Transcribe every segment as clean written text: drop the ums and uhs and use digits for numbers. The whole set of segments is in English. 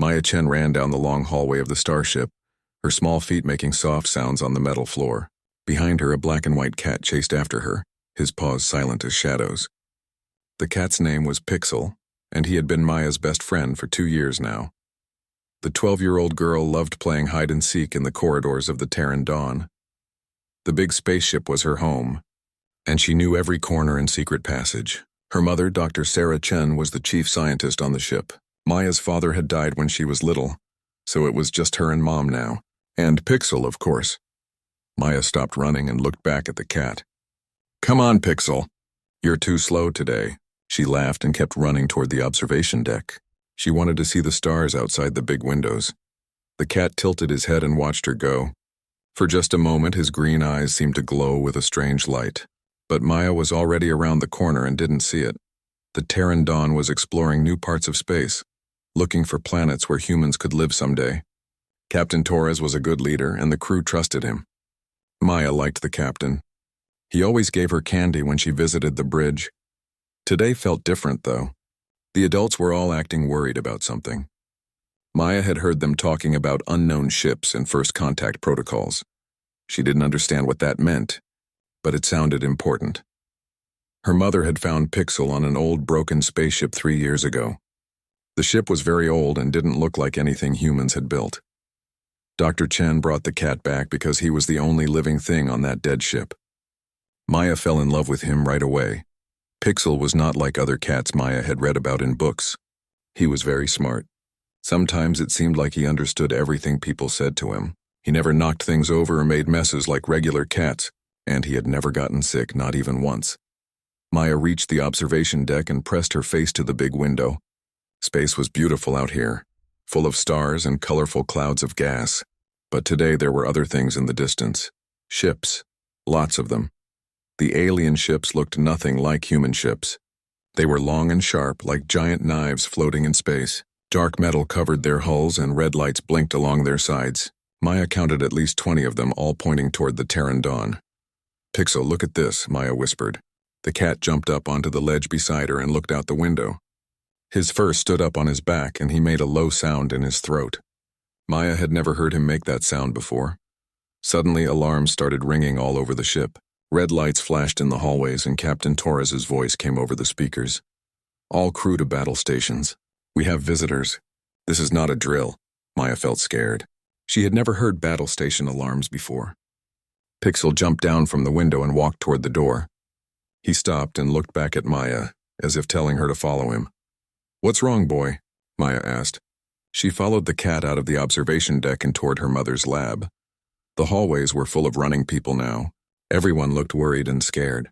Maya Chen ran down the long hallway of the starship, her small feet making soft sounds on the metal floor. Behind her, a black and white cat chased after her, his paws silent as shadows. The cat's name was Pixel, and he had been Maya's best friend for 2 years now. The 12-year-old girl loved playing hide-and-seek in the corridors of the Terran Dawn. The big spaceship was her home, and she knew every corner and secret passage. Her mother, Dr. Sarah Chen, was the chief scientist on the ship. Maya's father had died when she was little, so it was just her and Mom now. And Pixel, of course. Maya stopped running and looked back at the cat. "Come on, Pixel. You're too slow today." She laughed and kept running toward the observation deck. She wanted to see the stars outside the big windows. The cat tilted his head and watched her go. For just a moment, his green eyes seemed to glow with a strange light. But Maya was already around the corner and didn't see it. The Terran Dawn was exploring new parts of space, looking for planets where humans could live someday. Captain Torres was a good leader, and the crew trusted him. Maya liked the captain. He always gave her candy when she visited the bridge. Today felt different, though. The adults were all acting worried about something. Maya had heard them talking about unknown ships and first contact protocols. She didn't understand what that meant, but it sounded important. Her mother had found Pixel on an old broken spaceship 3 years ago. The ship was very old and didn't look like anything humans had built. Dr. Chen brought the cat back because he was the only living thing on that dead ship. Maya fell in love with him right away. Pixel was not like other cats Maya had read about in books. He was very smart. Sometimes it seemed like he understood everything people said to him. He never knocked things over or made messes like regular cats, and he had never gotten sick, not even once. Maya reached the observation deck and pressed her face to the big window. Space was beautiful out here, full of stars and colorful clouds of gas. But today there were other things in the distance. Ships. Lots of them. The alien ships looked nothing like human ships. They were long and sharp, like giant knives floating in space. Dark metal covered their hulls and red lights blinked along their sides. Maya counted at least 20 of them, all pointing toward the Terran Dawn. "Pixel, look at this," Maya whispered. The cat jumped up onto the ledge beside her and looked out the window. His fur stood up on his back and he made a low sound in his throat. Maya had never heard him make that sound before. Suddenly, alarms started ringing all over the ship. Red lights flashed in the hallways and Captain Torres's voice came over the speakers. "All crew to battle stations. We have visitors. This is not a drill." Maya felt scared. She had never heard battle station alarms before. Pixel jumped down from the window and walked toward the door. He stopped and looked back at Maya, as if telling her to follow him. "What's wrong, boy?" Maya asked. She followed the cat out of the observation deck and toward her mother's lab. The hallways were full of running people now. Everyone looked worried and scared.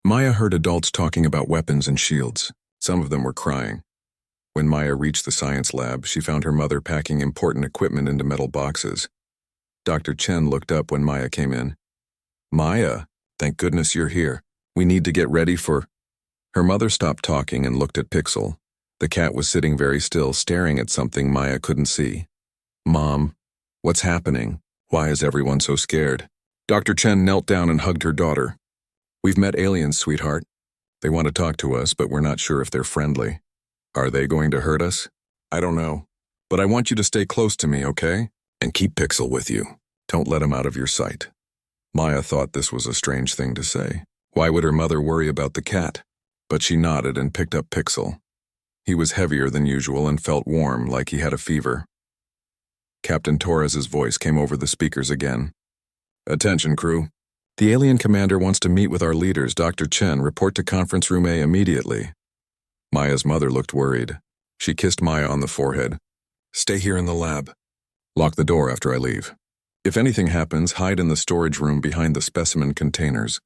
Maya heard adults talking about weapons and shields. Some of them were crying. When Maya reached the science lab, she found her mother packing important equipment into metal boxes. Dr. Chen looked up when Maya came in. "Maya, thank goodness you're here. We need to get ready for—" Her mother stopped talking and looked at Pixel. The cat was sitting very still, staring at something Maya couldn't see. "Mom, what's happening? Why is everyone so scared?" Dr. Chen knelt down and hugged her daughter. "We've met aliens, sweetheart. They want to talk to us, but we're not sure if they're friendly. Are they going to hurt us? I don't know. But I want you to stay close to me, okay? And keep Pixel with you. Don't let him out of your sight." Maya thought this was a strange thing to say. Why would her mother worry about the cat? But she nodded and picked up Pixel. He was heavier than usual and felt warm, like he had a fever. Captain Torres's voice came over the speakers again. "Attention, crew. The alien commander wants to meet with our leaders, Dr. Chen. Report to conference room A immediately." Maya's mother looked worried. She kissed Maya on the forehead. "Stay here in the lab. Lock the door after I leave. If anything happens, hide in the storage room behind the specimen containers."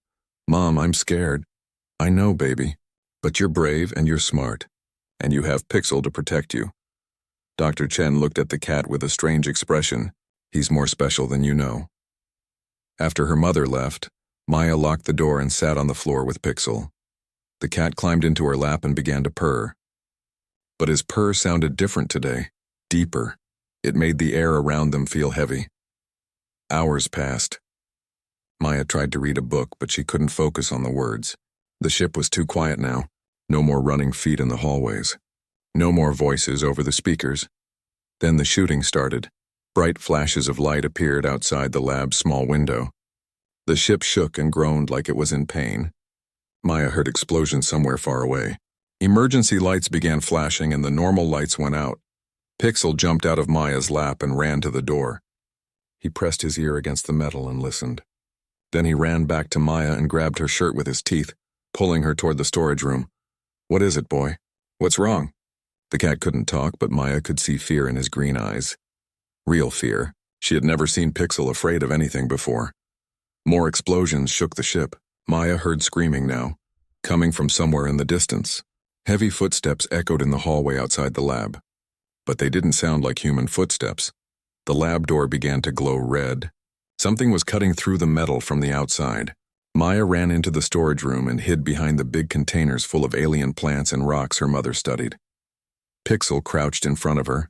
"Mom, I'm scared." "I know, baby. But you're brave and you're smart. And you have Pixel to protect you." Dr. Chen looked at the cat with a strange expression. "He's more special than you know." After her mother left, Maya locked the door and sat on the floor with Pixel. The cat climbed into her lap and began to purr. But his purr sounded different today, deeper. It made the air around them feel heavy. Hours passed. Maya tried to read a book, but she couldn't focus on the words. The ship was too quiet now. No more running feet in the hallways. No more voices over the speakers. Then the shooting started. Bright flashes of light appeared outside the lab's small window. The ship shook and groaned like it was in pain. Maya heard explosions somewhere far away. Emergency lights began flashing and the normal lights went out. Pixel jumped out of Maya's lap and ran to the door. He pressed his ear against the metal and listened. Then he ran back to Maya and grabbed her shirt with his teeth, pulling her toward the storage room. "What is it, boy? What's wrong?" The cat couldn't talk, but Maya could see fear in his green eyes. Real fear. She had never seen Pixel afraid of anything before. More explosions shook the ship. Maya heard screaming now, coming from somewhere in the distance. Heavy footsteps echoed in the hallway outside the lab. But they didn't sound like human footsteps. The lab door began to glow red. Something was cutting through the metal from the outside. Maya ran into the storage room and hid behind the big containers full of alien plants and rocks her mother studied. Pixel crouched in front of her,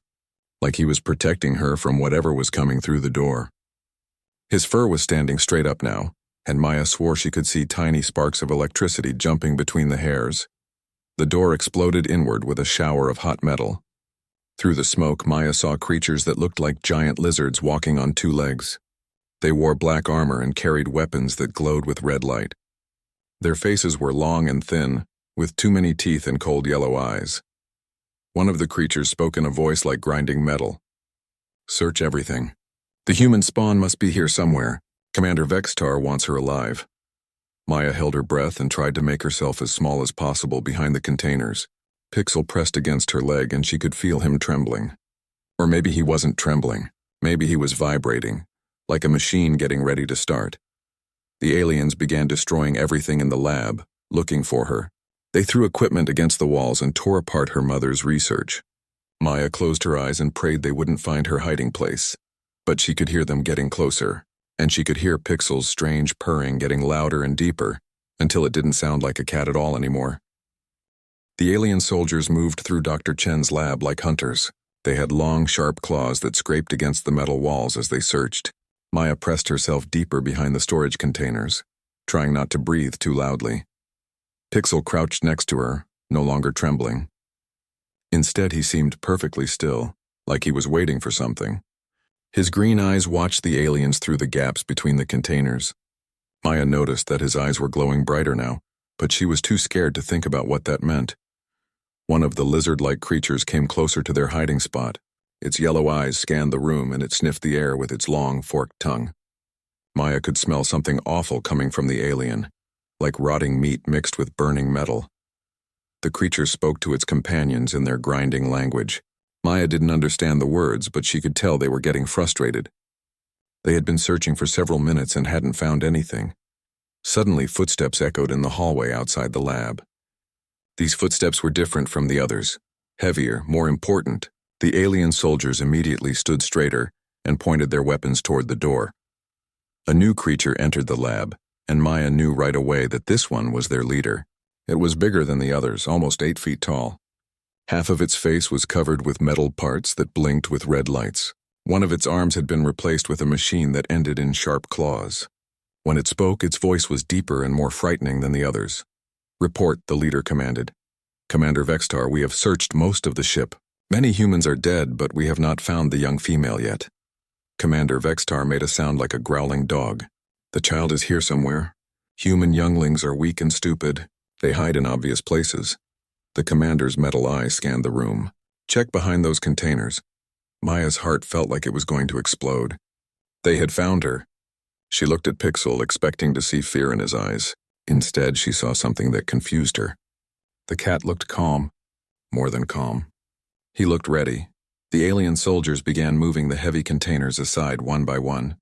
like he was protecting her from whatever was coming through the door. His fur was standing straight up now, and Maya swore she could see tiny sparks of electricity jumping between the hairs. The door exploded inward with a shower of hot metal. Through the smoke, Maya saw creatures that looked like giant lizards walking on two legs. They wore black armor and carried weapons that glowed with red light. Their faces were long and thin, with too many teeth and cold yellow eyes. One of the creatures spoke in a voice like grinding metal. "Search everything. The human spawn must be here somewhere. Commander Vextar wants her alive." Maya held her breath and tried to make herself as small as possible behind the containers. Pixel pressed against her leg and she could feel him trembling. Or maybe he wasn't trembling. Maybe he was vibrating, like a machine getting ready to start. The aliens began destroying everything in the lab, looking for her. They threw equipment against the walls and tore apart her mother's research. Maya closed her eyes and prayed they wouldn't find her hiding place. But she could hear them getting closer, and she could hear Pixel's strange purring getting louder and deeper, until it didn't sound like a cat at all anymore. The alien soldiers moved through Dr. Chen's lab like hunters. They had long, sharp claws that scraped against the metal walls as they searched. Maya pressed herself deeper behind the storage containers, trying not to breathe too loudly. Pixel crouched next to her, no longer trembling. Instead, he seemed perfectly still, like he was waiting for something. His green eyes watched the aliens through the gaps between the containers. Maya noticed that his eyes were glowing brighter now, but she was too scared to think about what that meant. One of the lizard-like creatures came closer to their hiding spot. Its yellow eyes scanned the room and it sniffed the air with its long, forked tongue. Maya could smell something awful coming from the alien, like rotting meat mixed with burning metal. The creature spoke to its companions in their grinding language. Maya didn't understand the words, but she could tell they were getting frustrated. They had been searching for several minutes and hadn't found anything. Suddenly, footsteps echoed in the hallway outside the lab. These footsteps were different from the others. Heavier, more important. The alien soldiers immediately stood straighter and pointed their weapons toward the door. A new creature entered the lab, and Maya knew right away that this one was their leader. It was bigger than the others, almost 8 feet tall. Half of its face was covered with metal parts that blinked with red lights. One of its arms had been replaced with a machine that ended in sharp claws. When it spoke, its voice was deeper and more frightening than the others. "Report," the leader commanded. "Commander Vextar, we have searched most of the ship. Many humans are dead, but we have not found the young female yet." Commander Vextar made a sound like a growling dog. "The child is here somewhere. Human younglings are weak and stupid. They hide in obvious places." The commander's metal eye scanned the room. "Check behind those containers." Maya's heart felt like it was going to explode. They had found her. She looked at Pixel, expecting to see fear in his eyes. Instead, she saw something that confused her. The cat looked calm, more than calm. He looked ready. The alien soldiers began moving the heavy containers aside one by one.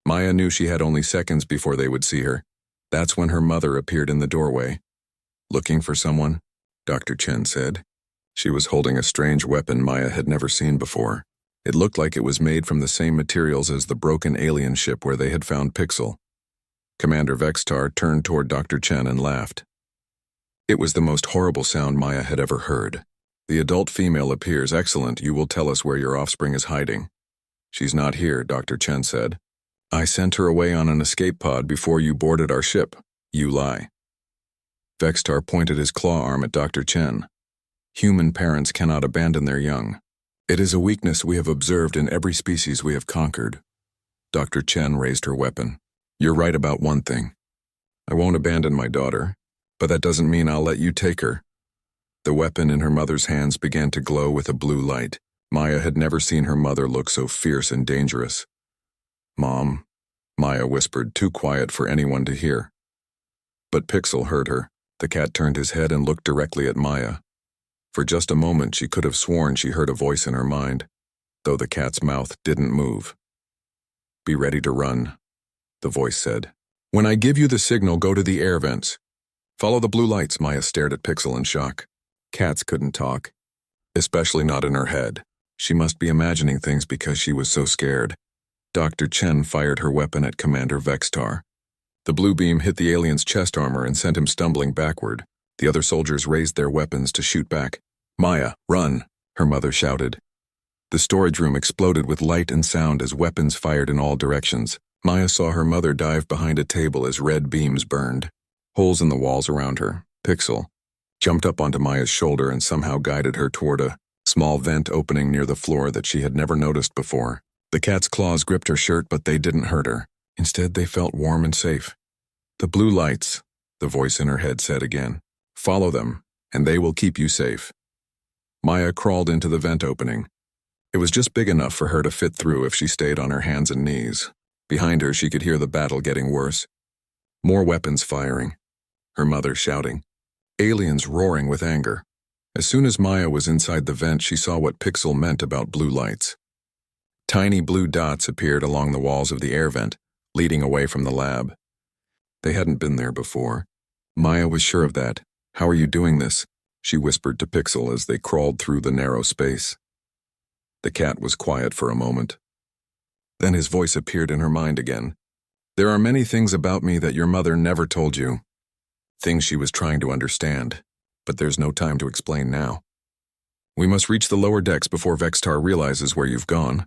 Maya knew she had only seconds before they would see her. That's when her mother appeared in the doorway. "Looking for someone?" Dr. Chen said. She was holding a strange weapon Maya had never seen before. It looked like it was made from the same materials as the broken alien ship where they had found Pixel. Commander Vextar turned toward Dr. Chen and laughed. It was the most horrible sound Maya had ever heard. "The adult female appears. Excellent. You will tell us where your offspring is hiding." "She's not here," Dr. Chen said. "I sent her away on an escape pod before you boarded our ship." "You lie." Vextar pointed his claw arm at Dr. Chen. "Human parents cannot abandon their young. It is a weakness we have observed in every species we have conquered. Dr. Chen raised her weapon. You're right about one thing. I won't abandon my daughter, but that doesn't mean I'll let you take her. The weapon in her mother's hands began to glow with a blue light. Maya had never seen her mother look so fierce and dangerous. Mom, Maya whispered, too quiet for anyone to hear. But Pixel heard her. The cat turned his head and looked directly at Maya. For just a moment she could have sworn she heard a voice in her mind, though the cat's mouth didn't move. Be ready to run, the voice said. When I give you the signal, go to the air vents. Follow the blue lights. Maya stared at Pixel in shock. Cats couldn't talk, especially not in her head. She must be imagining things because she was so scared. Dr. Chen fired her weapon at Commander Vextar. The blue beam hit the alien's chest armor and sent him stumbling backward. The other soldiers raised their weapons to shoot back. Maya, run, her mother shouted. The storage room exploded with light and sound as weapons fired in all directions. Maya saw her mother dive behind a table as red beams burned. Holes in the walls around her. Pixel jumped up onto Maya's shoulder and somehow guided her toward a small vent opening near the floor that she had never noticed before. The cat's claws gripped her shirt, but they didn't hurt her. Instead, they felt warm and safe. The blue lights, the voice in her head said again. Follow them, and they will keep you safe. Maya crawled into the vent opening. It was just big enough for her to fit through if she stayed on her hands and knees. Behind her, she could hear the battle getting worse. More weapons firing. Her mother shouting. Aliens roaring with anger. As soon as Maya was inside the vent, she saw what Pixel meant about blue lights. Tiny blue dots appeared along the walls of the air vent, leading away from the lab. They hadn't been there before. Maya was sure of that. How are you doing this? She whispered to Pixel as they crawled through the narrow space. The cat was quiet for a moment. Then his voice appeared in her mind again. There are many things about me that your mother never told you. Things she was trying to understand, but there's no time to explain now. We must reach the lower decks before Vextar realizes where you've gone.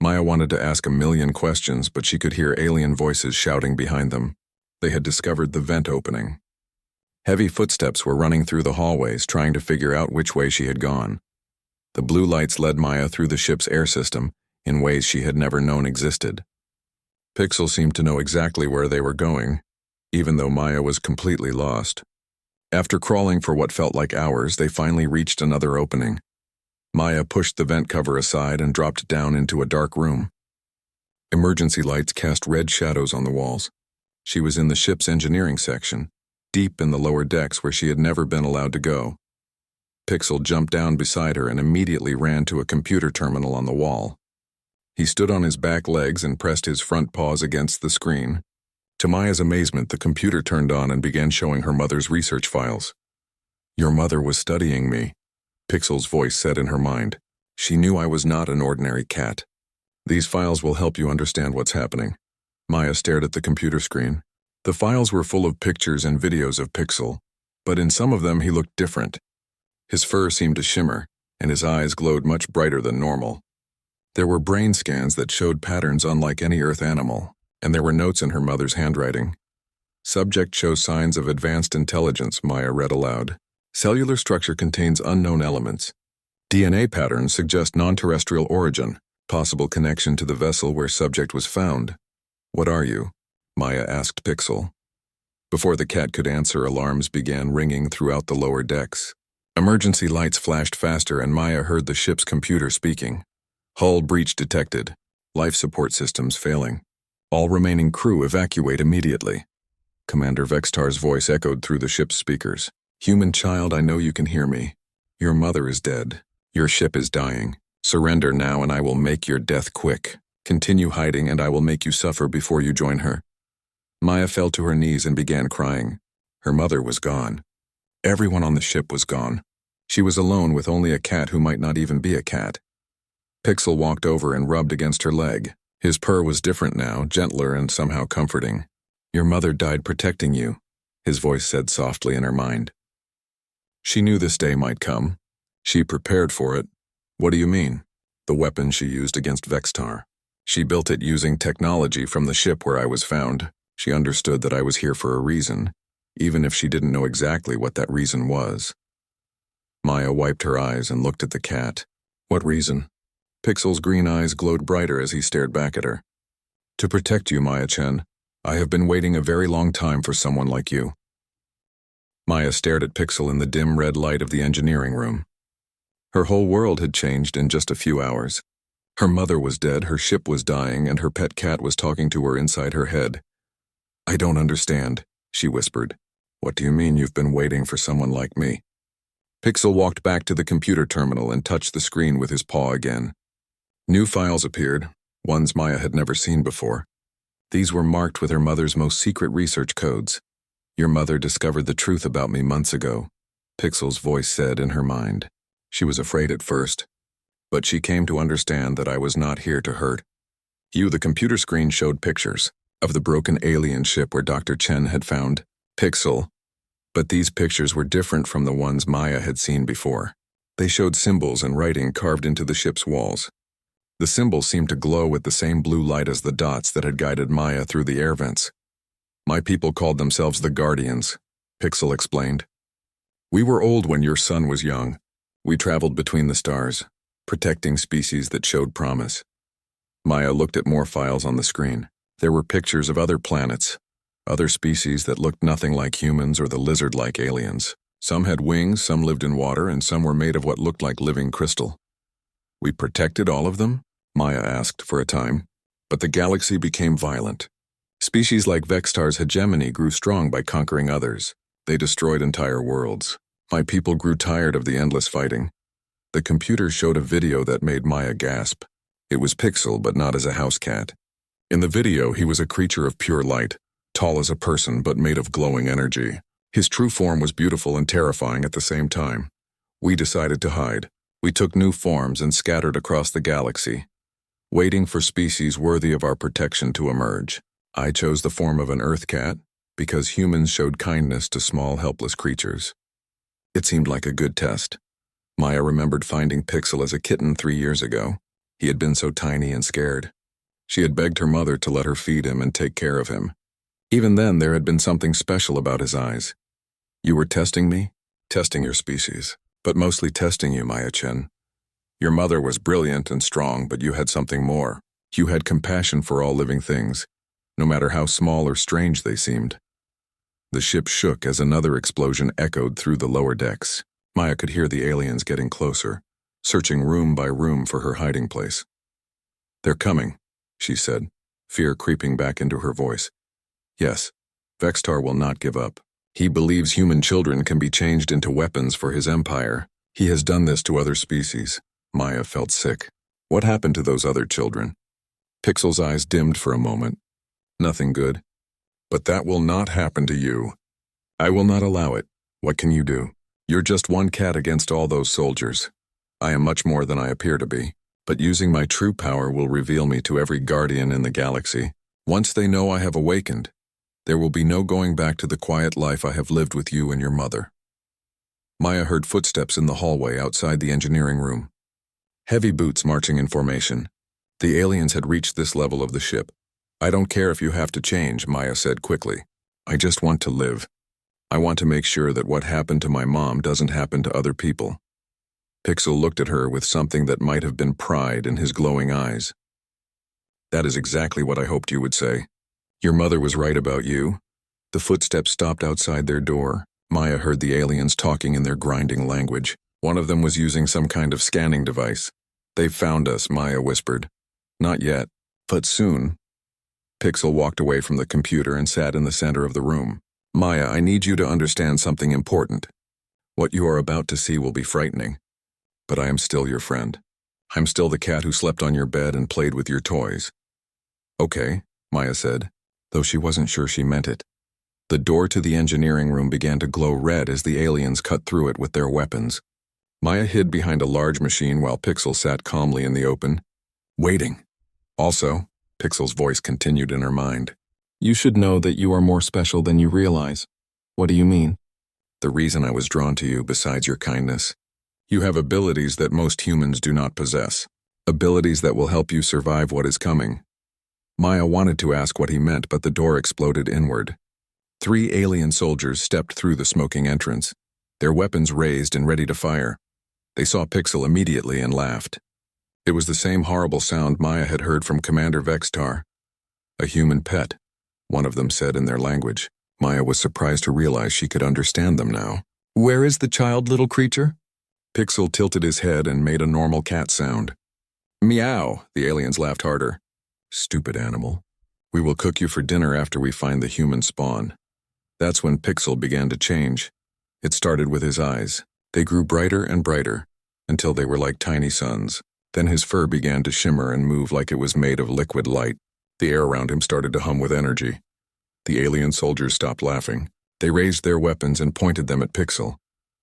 Maya wanted to ask a million questions, but she could hear alien voices shouting behind them. They had discovered the vent opening. Heavy footsteps were running through the hallways, trying to figure out which way she had gone. The blue lights led Maya through the ship's air system in ways she had never known existed. Pixel seemed to know exactly where they were going, even though Maya was completely lost. After crawling for what felt like hours, they finally reached another opening. Maya pushed the vent cover aside and dropped down into a dark room. Emergency lights cast red shadows on the walls. She was in the ship's engineering section, deep in the lower decks where she had never been allowed to go. Pixel jumped down beside her and immediately ran to a computer terminal on the wall. He stood on his back legs and pressed his front paws against the screen. To Maya's amazement, the computer turned on and began showing her mother's research files. Your mother was studying me, Pixel's voice said in her mind. She knew I was not an ordinary cat. These files will help you understand what's happening. Maya stared at the computer screen. The files were full of pictures and videos of Pixel, but in some of them he looked different. His fur seemed to shimmer, and his eyes glowed much brighter than normal. There were brain scans that showed patterns unlike any Earth animal, and there were notes in her mother's handwriting. Subject shows signs of advanced intelligence, Maya read aloud. Cellular structure contains unknown elements. DNA patterns suggest non-terrestrial origin, possible connection to the vessel where subject was found. What are you? Maya asked Pixel. Before the cat could answer, alarms began ringing throughout the lower decks. Emergency lights flashed faster and Maya heard the ship's computer speaking. Hull breach detected. Life support systems failing. All remaining crew evacuate immediately. Commander Vextar's voice echoed through the ship's speakers. Human child, I know you can hear me. Your mother is dead. Your ship is dying. Surrender now and I will make your death quick. Continue hiding and I will make you suffer before you join her. Maya fell to her knees and began crying. Her mother was gone. Everyone on the ship was gone. She was alone with only a cat who might not even be a cat. Pixel walked over and rubbed against her leg. His purr was different now, gentler and somehow comforting. Your mother died protecting you, his voice said softly in her mind. She knew this day might come. She prepared for it. What do you mean? The weapon she used against Vextar. She built it using technology from the ship where I was found. She understood that I was here for a reason, even if she didn't know exactly what that reason was. Maya wiped her eyes and looked at the cat. What reason? Pixel's green eyes glowed brighter as he stared back at her. To protect you, Maya Chen. I have been waiting a very long time for someone like you. Maya stared at Pixel in the dim red light of the engineering room. Her whole world had changed in just a few hours. Her mother was dead, her ship was dying, and her pet cat was talking to her inside her head. I don't understand, she whispered. What do you mean you've been waiting for someone like me? Pixel walked back to the computer terminal and touched the screen with his paw again. New files appeared, ones Maya had never seen before. These were marked with her mother's most secret research codes. Your mother discovered the truth about me months ago, Pixel's voice said in her mind. She was afraid at first, but she came to understand that I was not here to hurt. The computer screen showed pictures of the broken alien ship where Dr. Chen had found Pixel, but these pictures were different from the ones Maya had seen before. They showed symbols and writing carved into the ship's walls. The symbols seemed to glow with the same blue light as the dots that had guided Maya through the air vents. My people called themselves the Guardians, Pixel explained. We were old when your son was young. We traveled between the stars, protecting species that showed promise. Maya looked at more files on the screen. There were pictures of other planets, other species that looked nothing like humans or the lizard-like aliens. Some had wings, some lived in water, and some were made of what looked like living crystal. We protected all of them? Maya asked for a time. But the galaxy became violent. Species like Vextar's hegemony grew strong by conquering others. They destroyed entire worlds. My people grew tired of the endless fighting. The computer showed a video that made Maya gasp. It was Pixel, but not as a house cat. In the video, he was a creature of pure light, tall as a person but made of glowing energy. His true form was beautiful and terrifying at the same time. We decided to hide. We took new forms and scattered across the galaxy, waiting for species worthy of our protection to emerge. I chose the form of an Earth cat because humans showed kindness to small, helpless creatures. It seemed like a good test. Maya remembered finding Pixel as a kitten 3 years ago. He had been so tiny and scared. She had begged her mother to let her feed him and take care of him. Even then, there had been something special about his eyes. You were testing me? Testing your species, but mostly testing you, Maya Chen. Your mother was brilliant and strong, but you had something more. You had compassion for all living things, no matter how small or strange they seemed. The ship shook as another explosion echoed through the lower decks. Maya could hear the aliens getting closer, searching room by room for her hiding place. They're coming, she said, fear creeping back into her voice. Yes, Vextar will not give up. He believes human children can be changed into weapons for his empire. He has done this to other species. Maya felt sick. What happened to those other children? Pixel's eyes dimmed for a moment. Nothing good. But that will not happen to you. I will not allow it. What can you do? You're just one cat against all those soldiers. I am much more than I appear to be, but using my true power will reveal me to every guardian in the galaxy. Once they know I have awakened, there will be no going back to the quiet life I have lived with you and your mother. Maya heard footsteps in the hallway outside the engineering room. Heavy boots marching in formation. The aliens had reached this level of the ship. I don't care if you have to change, Maya said quickly. I just want to live. I want to make sure that what happened to my mom doesn't happen to other people. Pixel looked at her with something that might have been pride in his glowing eyes. That is exactly what I hoped you would say. Your mother was right about you. The footsteps stopped outside their door. Maya heard the aliens talking in their grinding language. One of them was using some kind of scanning device. They've found us, Maya whispered. Not yet, but soon. Pixel walked away from the computer and sat in the center of the room. Maya, I need you to understand something important. What you are about to see will be frightening. But I am still your friend. I'm still the cat who slept on your bed and played with your toys. Okay, Maya said, though she wasn't sure she meant it. The door to the engineering room began to glow red as the aliens cut through it with their weapons. Maya hid behind a large machine while Pixel sat calmly in the open, waiting. Also, Pixel's voice continued in her mind. You should know that you are more special than you realize. What do you mean? The reason I was drawn to you, besides your kindness. You have abilities that most humans do not possess. Abilities that will help you survive what is coming. Maya wanted to ask what he meant, but the door exploded inward. 3 alien soldiers stepped through the smoking entrance, their weapons raised and ready to fire. They saw Pixel immediately and laughed. It was the same horrible sound Maya had heard from Commander Vextar. A human pet, one of them said in their language. Maya was surprised to realize she could understand them now. Where is the child, little creature? Pixel tilted his head and made a normal cat sound. Meow, the aliens laughed harder. Stupid animal. We will cook you for dinner after we find the human spawn. That's when Pixel began to change. It started with his eyes. They grew brighter and brighter, until they were like tiny suns. Then his fur began to shimmer and move like it was made of liquid light. The air around him started to hum with energy. The alien soldiers stopped laughing. They raised their weapons and pointed them at Pixel.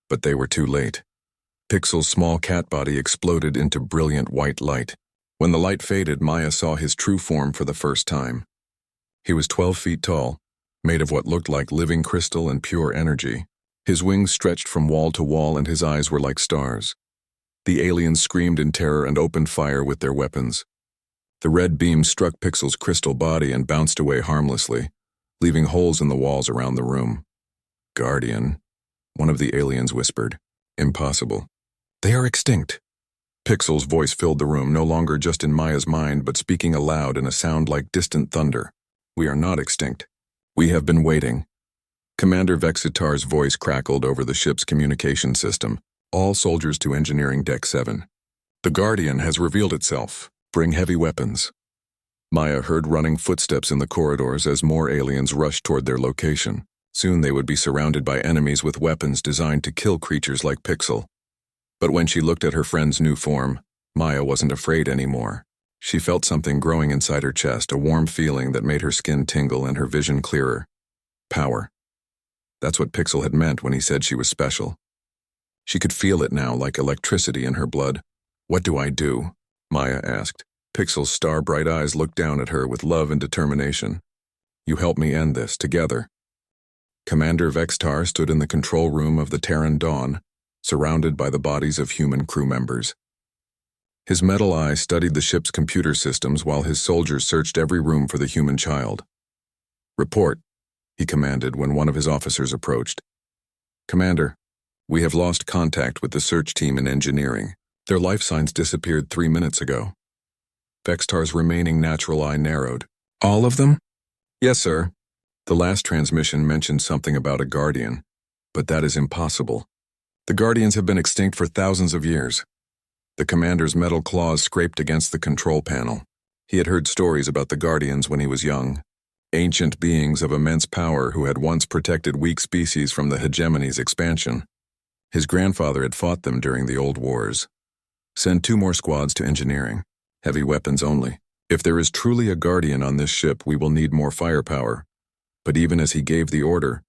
But they were too late. Pixel's small cat body exploded into brilliant white light. When the light faded, Maya saw his true form for the first time. He was 12 feet tall, made of what looked like living crystal and pure energy. His wings stretched from wall to wall and his eyes were like stars. The aliens screamed in terror and opened fire with their weapons. The red beam struck Pixel's crystal body and bounced away harmlessly, leaving holes in the walls around the room. Guardian, one of the aliens whispered. Impossible. They are extinct. Pixel's voice filled the room, no longer just in Maya's mind, but speaking aloud in a sound like distant thunder. We are not extinct. We have been waiting. Commander Vexitar's voice crackled over the ship's communication system. All soldiers to Engineering Deck 7. The Guardian has revealed itself. Bring heavy weapons. Maya heard running footsteps in the corridors as more aliens rushed toward their location. Soon they would be surrounded by enemies with weapons designed to kill creatures like Pixel. But when she looked at her friend's new form, Maya wasn't afraid anymore. She felt something growing inside her chest, a warm feeling that made her skin tingle and her vision clearer. Power. That's what Pixel had meant when he said she was special. She could feel it now, like electricity in her blood. What do I do? Maya asked. Pixel's star-bright eyes looked down at her with love and determination. You help me end this, together. Commander Vextar stood in the control room of the Terran Dawn, surrounded by the bodies of human crew members. His metal eye studied the ship's computer systems while his soldiers searched every room for the human child. Report, he commanded when one of his officers approached. Commander, we have lost contact with the search team in engineering. Their life signs disappeared 3 minutes ago. Vextar's remaining natural eye narrowed. All of them? Yes, sir. The last transmission mentioned something about a guardian, but that is impossible. The guardians have been extinct for thousands of years. The commander's metal claws scraped against the control panel. He had heard stories about the guardians when he was young. Ancient beings of immense power who had once protected weak species from the hegemony's expansion. His grandfather had fought them during the old wars. Send 2 more squads to engineering. Heavy weapons only. If there is truly a guardian on this ship, we will need more firepower. But even as he gave the order,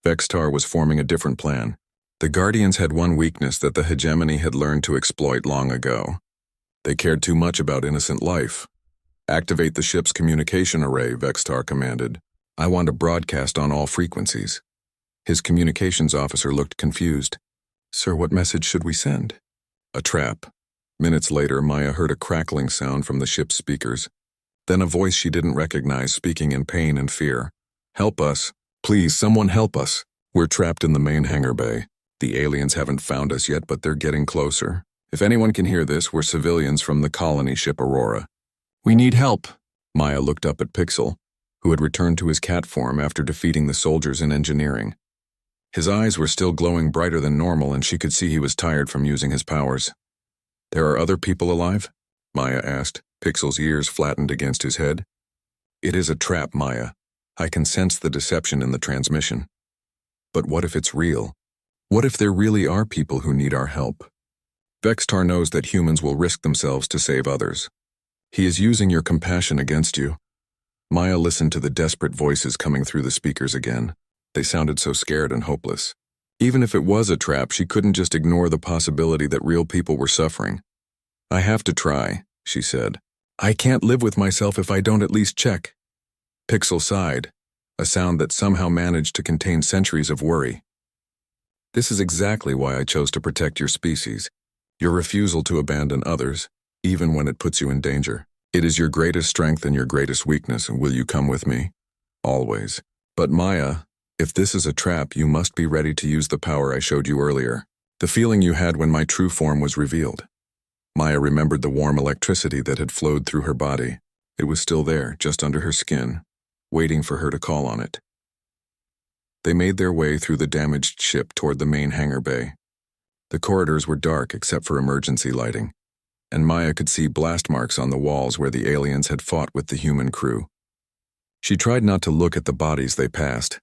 Vextar was forming a different plan. The Guardians had one weakness that the hegemony had learned to exploit long ago. They cared too much about innocent life. Activate the ship's communication array, Vextar commanded. I want a broadcast on all frequencies. His communications officer looked confused. Sir, what message should we send? A trap. Minutes later, Maya heard a crackling sound from the ship's speakers. Then a voice she didn't recognize speaking in pain and fear. Help us. Please, someone help us. We're trapped in the main hangar bay. The aliens haven't found us yet, but they're getting closer. If anyone can hear this, we're civilians from the colony ship Aurora. We need help. Maya looked up at Pixel, who had returned to his cat form after defeating the soldiers in engineering. His eyes were still glowing brighter than normal, and she could see he was tired from using his powers. There are other people alive? Maya asked, Pixel's ears flattened against his head. It is a trap, Maya. I can sense the deception in the transmission. But what if it's real? What if there really are people who need our help? Vextar knows that humans will risk themselves to save others. He is using your compassion against you. Maya listened to the desperate voices coming through the speakers again. They sounded so scared and hopeless. Even if it was a trap, she couldn't just ignore the possibility that real people were suffering. I have to try, she said. I can't live with myself if I don't at least check. Pixel sighed, a sound that somehow managed to contain centuries of worry. This is exactly why I chose to protect your species. Your refusal to abandon others, even when it puts you in danger. It is your greatest strength and your greatest weakness, and will you come with me? Always. But Maya, if this is a trap, you must be ready to use the power I showed you earlier. The feeling you had when my true form was revealed. Maya remembered the warm electricity that had flowed through her body. It was still there, just under her skin, waiting for her to call on it. They made their way through the damaged ship toward the main hangar bay. The corridors were dark except for emergency lighting, and Maya could see blast marks on the walls where the aliens had fought with the human crew. She tried not to look at the bodies they passed.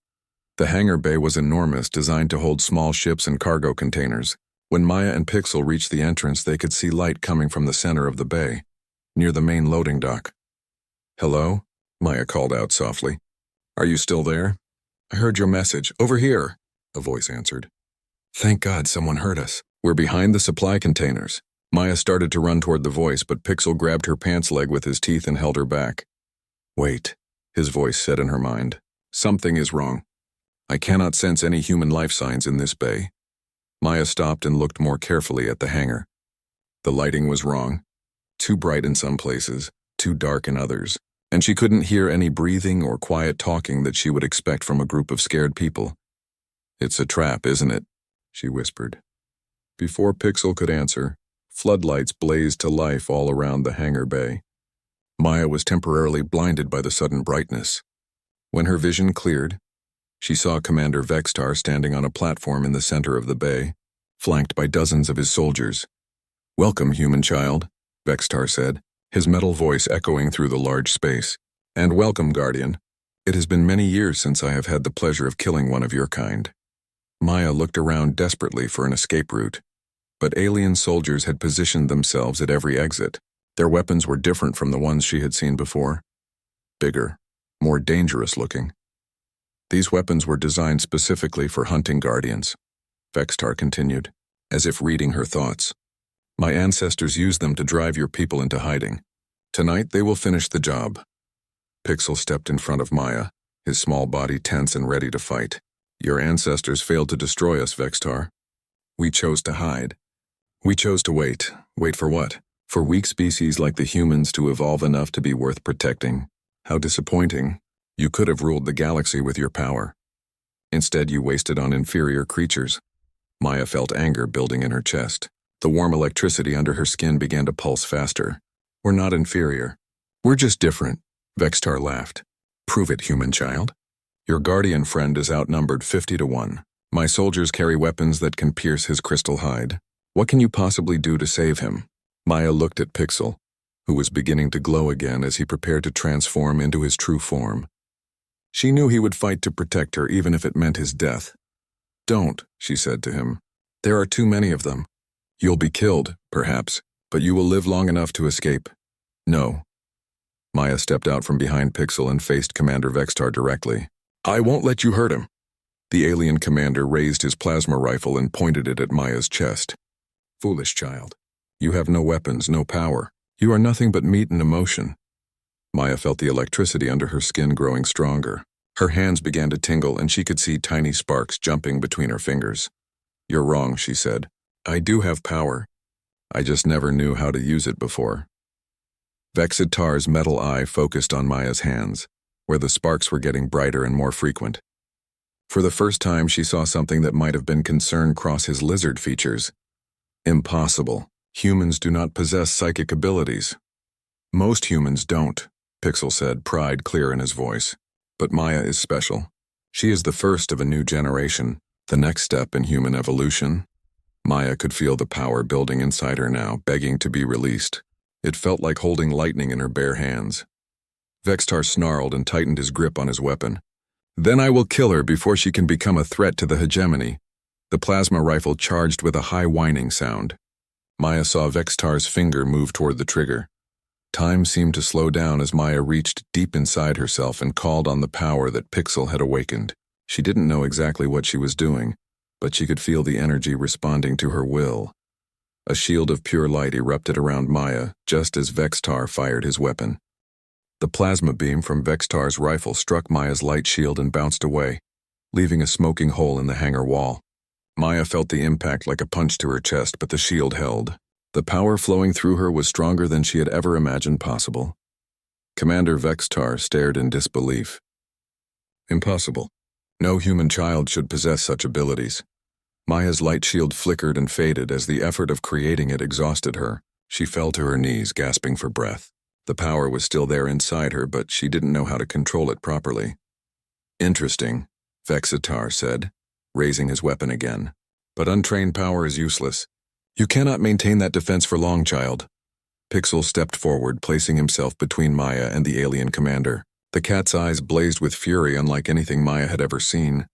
The hangar bay was enormous, designed to hold small ships and cargo containers. When Maya and Pixel reached the entrance, they could see light coming from the center of the bay, near the main loading dock. "Hello?" Maya called out softly. "Are you still there?" "I heard your message. Over here," a voice answered. "Thank God someone heard us. We're behind the supply containers." Maya started to run toward the voice, but Pixel grabbed her pants leg with his teeth and held her back. "Wait," his voice said in her mind. "Something is wrong. I cannot sense any human life signs in this bay." Maya stopped and looked more carefully at the hangar. The lighting was wrong. Too bright in some places, too dark in others, and she couldn't hear any breathing or quiet talking that she would expect from a group of scared people. "It's a trap, isn't it?" she whispered. Before Pixel could answer, floodlights blazed to life all around the hangar bay. Maya was temporarily blinded by the sudden brightness. When her vision cleared, she saw Commander Vextar standing on a platform in the center of the bay, flanked by dozens of his soldiers. "Welcome, human child," Vextar said, his metal voice echoing through the large space. "And welcome, Guardian. It has been many years since I have had the pleasure of killing one of your kind." Maya looked around desperately for an escape route, but alien soldiers had positioned themselves at every exit. Their weapons were different from the ones she had seen before. Bigger, more dangerous looking. These weapons were designed specifically for hunting Guardians, Vextar continued, as if reading her thoughts. "My ancestors used them to drive your people into hiding. Tonight they will finish the job." Pixel stepped in front of Maya, his small body tense and ready to fight. "Your ancestors failed to destroy us, Vextar. We chose to hide. We chose to wait. Wait for what? For weak species like the humans to evolve enough to be worth protecting. How disappointing. You could have ruled the galaxy with your power. Instead, you wasted on inferior creatures." Maya felt anger building in her chest. The warm electricity under her skin began to pulse faster. "We're not inferior. We're just different," Vextar laughed. "Prove it, human child. Your guardian friend is outnumbered 50 to 1. My soldiers carry weapons that can pierce his crystal hide. What can you possibly do to save him?" Maya looked at Pixel, who was beginning to glow again as he prepared to transform into his true form. She knew he would fight to protect her even if it meant his death. "Don't," she said to him. "There are too many of them. You'll be killed, perhaps, but you will live long enough to escape." "No." Maya stepped out from behind Pixel and faced Commander Vextar directly. "I won't let you hurt him." The alien commander raised his plasma rifle and pointed it at Maya's chest. "Foolish child. You have no weapons, no power. You are nothing but meat and emotion." Maya felt the electricity under her skin growing stronger. Her hands began to tingle and she could see tiny sparks jumping between her fingers. "You're wrong," she said. "I do have power. I just never knew how to use it before." Vexitar's metal eye focused on Maya's hands, where the sparks were getting brighter and more frequent. For the first time, she saw something that might have been concern cross his lizard features. Impossible. Humans do not possess psychic abilities. "Most humans don't," Pixel said, pride clear in his voice. "But Maya is special. She is the first of a new generation, the next step in human evolution." Maya could feel the power building inside her now, begging to be released. It felt like holding lightning in her bare hands. Vextar snarled and tightened his grip on his weapon. "Then I will kill her before she can become a threat to the hegemony." The plasma rifle charged with a high whining sound. Maya saw Vextar's finger move toward the trigger. Time seemed to slow down as Maya reached deep inside herself and called on the power that Pixel had awakened. She didn't know exactly what she was doing, but she could feel the energy responding to her will. A shield of pure light erupted around Maya just as Vextar fired his weapon. The plasma beam from Vextar's rifle struck Maya's light shield and bounced away, leaving a smoking hole in the hangar wall. Maya felt the impact like a punch to her chest, but the shield held. The power flowing through her was stronger than she had ever imagined possible. Commander Vextar stared in disbelief. "Impossible. No human child should possess such abilities." Maya's light shield flickered and faded as the effort of creating it exhausted her. She fell to her knees, gasping for breath. The power was still there inside her, but she didn't know how to control it properly. Interesting, Vexitar said, raising his weapon again. But untrained power is useless. You cannot maintain that defense for long, child. Pixel stepped forward, placing himself between Maya and the alien commander. The cat's eyes blazed with fury unlike anything Maya had ever seen.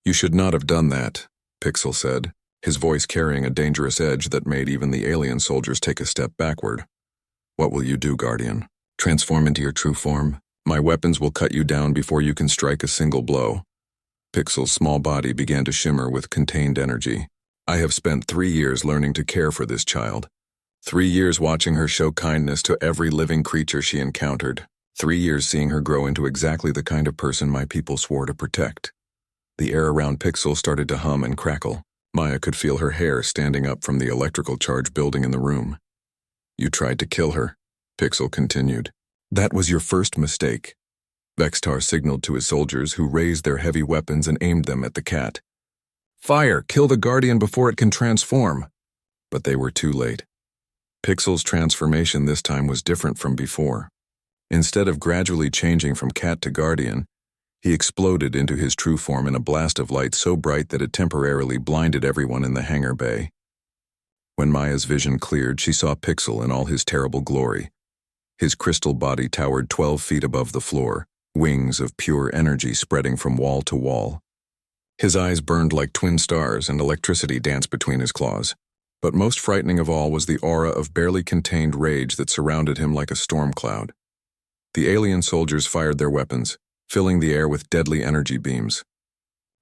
You should not have done that, Pixel said, his voice carrying a dangerous edge that made even the alien soldiers take a step backward. What will you do, Guardian? Transform into your true form? My weapons will cut you down before you can strike a single blow. Pixel's small body began to shimmer with contained energy. I have spent 3 years learning to care for this child. 3 years watching her show kindness to every living creature she encountered. 3 years seeing her grow into exactly the kind of person my people swore to protect. The air around Pixel started to hum and crackle. Maya could feel her hair standing up from the electrical charge building in the room. You tried to kill her, Pixel continued. That was your first mistake. Vextar signaled to his soldiers, who raised their heavy weapons and aimed them at the cat. Fire! Kill the Guardian before it can transform! But they were too late. Pixel's transformation this time was different from before. Instead of gradually changing from cat to Guardian, he exploded into his true form in a blast of light so bright that it temporarily blinded everyone in the hangar bay. When Maya's vision cleared, she saw Pixel in all his terrible glory. His crystal body towered 12 feet above the floor, wings of pure energy spreading from wall to wall. His eyes burned like twin stars and electricity danced between his claws. But most frightening of all was the aura of barely contained rage that surrounded him like a storm cloud. The alien soldiers fired their weapons, filling the air with deadly energy beams.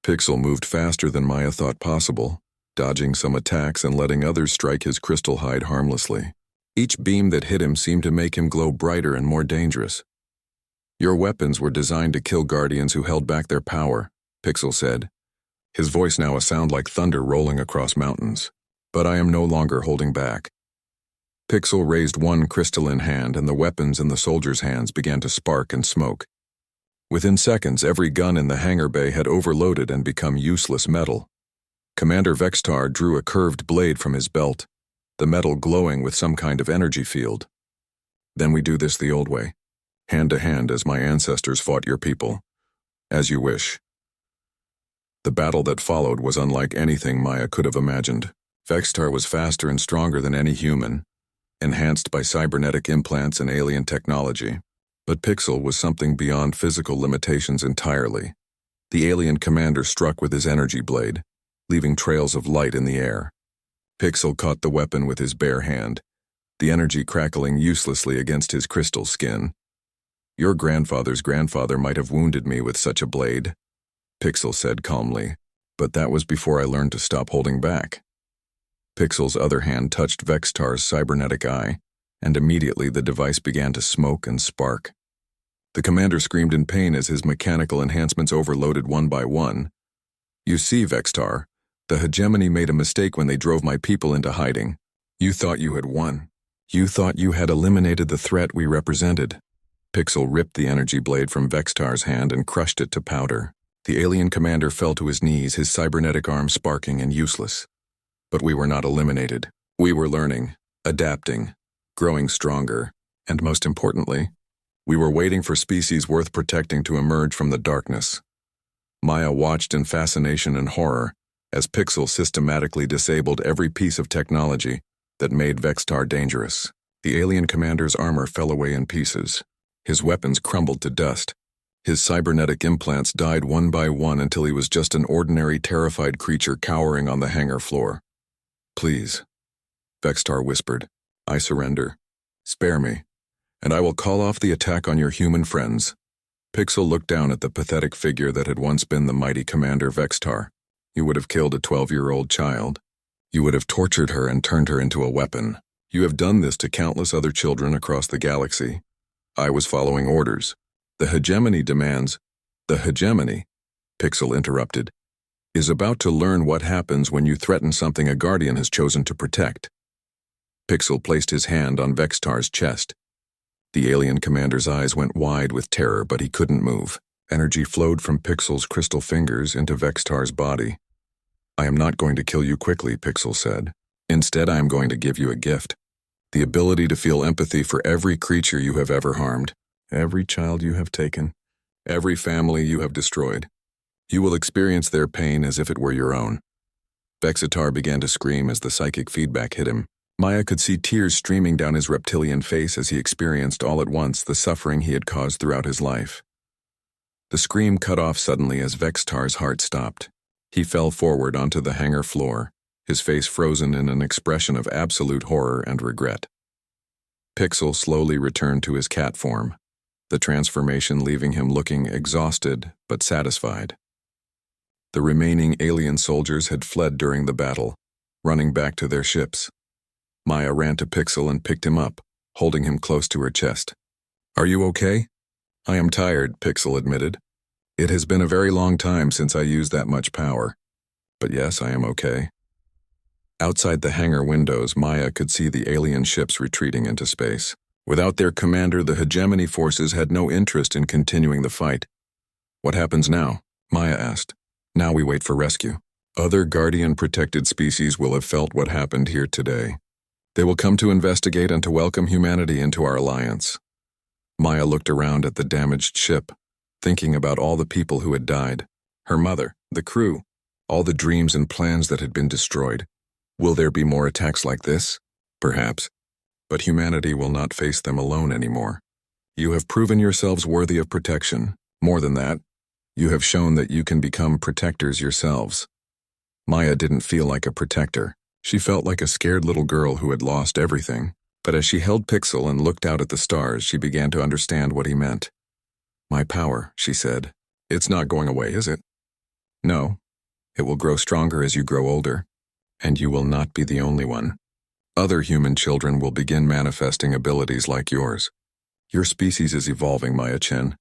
Pixel moved faster than Maya thought possible, dodging some attacks and letting others strike his crystal hide harmlessly. Each beam that hit him seemed to make him glow brighter and more dangerous. Your weapons were designed to kill Guardians who held back their power, Pixel said, his voice now a sound like thunder rolling across mountains. But I am no longer holding back. Pixel raised one crystalline hand, and the weapons in the soldiers' hands began to spark and smoke. Within seconds, every gun in the hangar bay had overloaded and become useless metal. Commander Vextar drew a curved blade from his belt, the metal glowing with some kind of energy field. Then we do this the old way, hand to hand as my ancestors fought your people. As you wish. The battle that followed was unlike anything Maya could have imagined. Vextar was faster and stronger than any human, enhanced by cybernetic implants and alien technology. But Pixel was something beyond physical limitations entirely. The alien commander struck with his energy blade, leaving trails of light in the air. Pixel caught the weapon with his bare hand, the energy crackling uselessly against his crystal skin. Your grandfather's grandfather might have wounded me with such a blade, Pixel said calmly, but that was before I learned to stop holding back. Pixel's other hand touched Vextar's cybernetic eye, and immediately the device began to smoke and spark. The commander screamed in pain as his mechanical enhancements overloaded one by one. You see, Vextar, the hegemony made a mistake when they drove my people into hiding. You thought you had won. You thought you had eliminated the threat we represented. Pixel ripped the energy blade from Vextar's hand and crushed it to powder. The alien commander fell to his knees, his cybernetic arm sparking and useless. But we were not eliminated. We were learning, adapting, growing stronger, and most importantly, we were waiting for species worth protecting to emerge from the darkness. Maya watched in fascination and horror as Pixel systematically disabled every piece of technology that made Vextar dangerous. The alien commander's armor fell away in pieces. His weapons crumbled to dust. His cybernetic implants died one by one until he was just an ordinary terrified creature cowering on the hangar floor. Please, Vextar whispered, I surrender. Spare me, and I will call off the attack on your human friends. Pixel looked down at the pathetic figure that had once been the mighty Commander Vextar. You would have killed a 12-year-old child. You would have tortured her and turned her into a weapon. You have done this to countless other children across the galaxy. I was following orders. The hegemony demands. The hegemony, Pixel interrupted, is about to learn what happens when you threaten something a Guardian has chosen to protect. Pixel placed his hand on Vextar's chest. The alien commander's eyes went wide with terror, but he couldn't move. Energy flowed from Pixel's crystal fingers into Vextar's body. I am not going to kill you quickly, Pixel said. Instead, I am going to give you a gift. The ability to feel empathy for every creature you have ever harmed, every child you have taken, every family you have destroyed. You will experience their pain as if it were your own. Vexitar began to scream as the psychic feedback hit him. Maya could see tears streaming down his reptilian face as he experienced all at once the suffering he had caused throughout his life. The scream cut off suddenly as Vexitar's heart stopped. He fell forward onto the hangar floor, his face frozen in an expression of absolute horror and regret. Pixel slowly returned to his cat form, the transformation leaving him looking exhausted but satisfied. The remaining alien soldiers had fled during the battle, running back to their ships. Maya ran to Pixel and picked him up, holding him close to her chest. "Are you okay?" "I am tired," Pixel admitted. "It has been a very long time since I used that much power. But yes, I am okay." Outside the hangar windows, Maya could see the alien ships retreating into space. Without their commander, the hegemony forces had no interest in continuing the fight. "What happens now?" Maya asked. "Now we wait for rescue. Other Guardian-protected species will have felt what happened here today. They will come to investigate and to welcome humanity into our alliance." Maya looked around at the damaged ship, thinking about all the people who had died. Her mother, the crew, all the dreams and plans that had been destroyed. Will there be more attacks like this? Perhaps. But humanity will not face them alone anymore. You have proven yourselves worthy of protection. More than that, you have shown that you can become protectors yourselves. Maya didn't feel like a protector. She felt like a scared little girl who had lost everything. But as she held Pixel and looked out at the stars, she began to understand what he meant. "My power," she said. "It's not going away, is it?" "No. It will grow stronger as you grow older. And you will not be the only one. Other human children will begin manifesting abilities like yours. Your species is evolving, Maya Chen,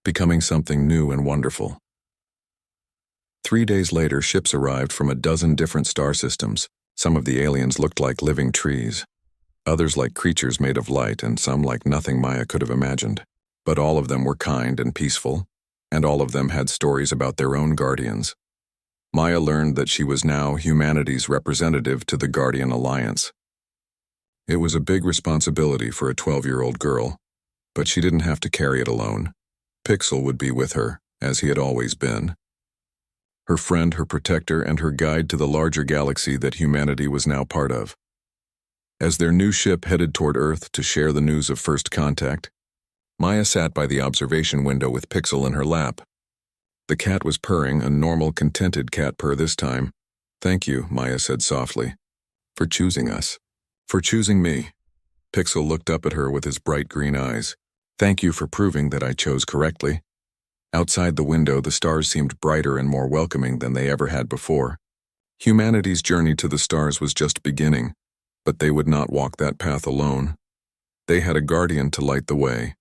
becoming something new and wonderful." 3 days later, ships arrived from a dozen different star systems. Some of the aliens looked like living trees, others like creatures made of light, and some like nothing Maya could have imagined. But all of them were kind and peaceful, and all of them had stories about their own guardians. Maya learned that she was now humanity's representative to the Guardian Alliance. It was a big responsibility for a 12-year-old girl, but she didn't have to carry it alone. Pixel would be with her, as he had always been. Her friend, her protector, and her guide to the larger galaxy that humanity was now part of. As their new ship headed toward Earth to share the news of first contact, Maya sat by the observation window with Pixel in her lap. The cat was purring, a normal, contented cat purr this time. "Thank you," Maya said softly, "for choosing us. For choosing me." Pixel looked up at her with his bright green eyes. "Thank you for proving that I chose correctly." Outside the window, the stars seemed brighter and more welcoming than they ever had before. Humanity's journey to the stars was just beginning, but they would not walk that path alone. They had a guardian to light the way.